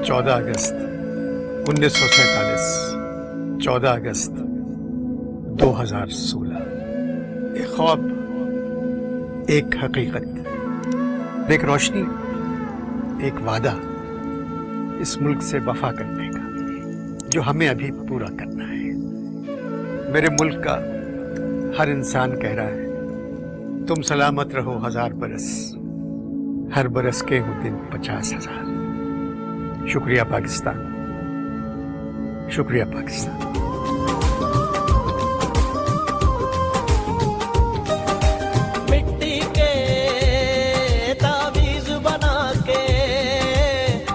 14 अगस्त 1947, 14 अगस्त 2016। एक ख्वाब, एक हकीकत, एक रोशनी, एक वादा इस मुल्क से वफा करने का जो हमें अभी पूरा करना है। मेरे मुल्क का हर इंसान कह रहा है तुम सलामत रहो 1000 बरस, हर बरस के हो दिन 50,000। शुक्रिया पाकिस्तान, शुक्रिया पाकिस्तान। मिट्टी के तावीज़ बना के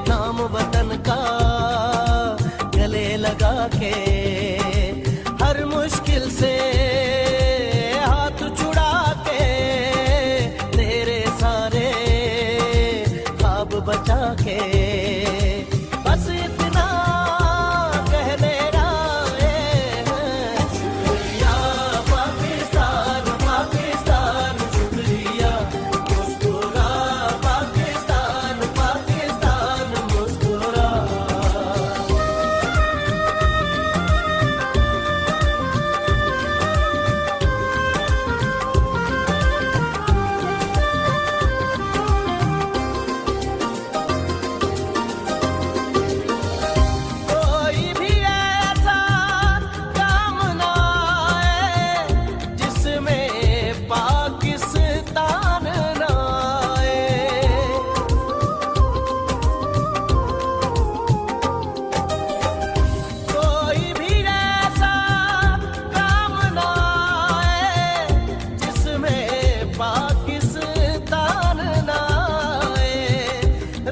नाम वतन का गले लगा के हर मुश्किल से हाथ छुड़ा के तेरे सारे ख्वाब बचा के बस इतना कहने आए हैं। शुक्रिया पाकिस्तान, पाकिस्तान शुक्रिया। मुस्कुरा पाकिस्तान, पाकिस्तान मुस्कुरा। कोई भी ऐसा काम ना आए जिसमें पाकिस्तान ना आए। कोई भी ऐसा काम ना आए जिसमें पाकिस्तान ना आए।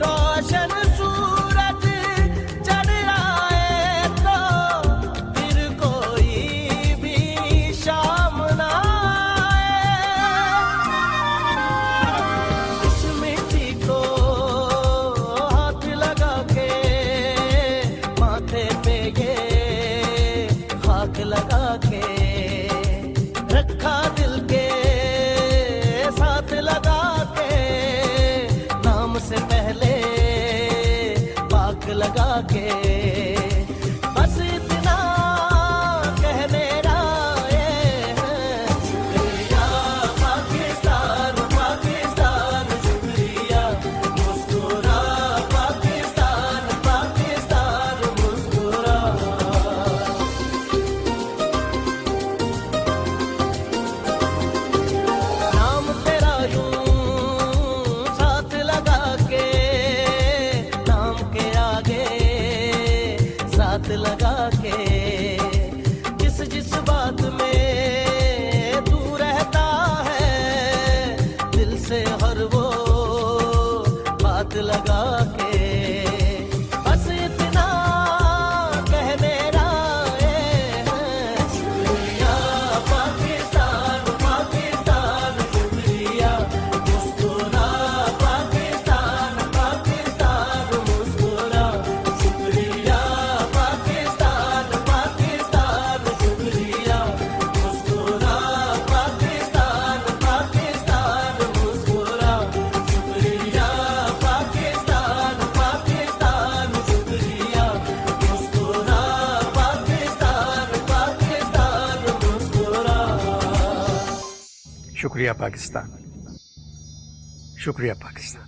रोशन सूरज चढ़ आए तो फिर कोई भी शाम ना आए। इस मिट्टी को हाथ लगा के माथे पे ये खाक लगा के रखा दिल के साथ लगा के नाम से पहले पाक लगा के बस इतना कहने आए हैं। शुक्रिया पाकिस्तान, पाकिस्तान शुक्रिया। मुस्कुरा पाकिस्तान, पाकिस्तान मुस्कुरा। नाम तेरा यूं साथ लगा के नाम के आगे साथ लगा के जिस जिस बात में तू रहता है दिल से हर वो बात लगा के बस इतना कहने आए हैं। शुक्रिया पाकिस्तान, पाकिस्तान शुक्रिया। मुस्कुरा पाकिस्तान, पाकिस्तान मुस्कुरा। शुक्रिया पाकिस्तान, पाकिस्तान शुक्रिया। मुस्कुरा पाकिस्तान, पाकिस्तान मुस्कुरा। शुक्रिया पाकिस्तान, पाकिस्तान शुक्रिया। मुस्कुरा पाकिस्तान, पाकिस्तान मुस्कुरा। शुक्रिया पाकिस्तान, शुक्रिया पाकिस्तान।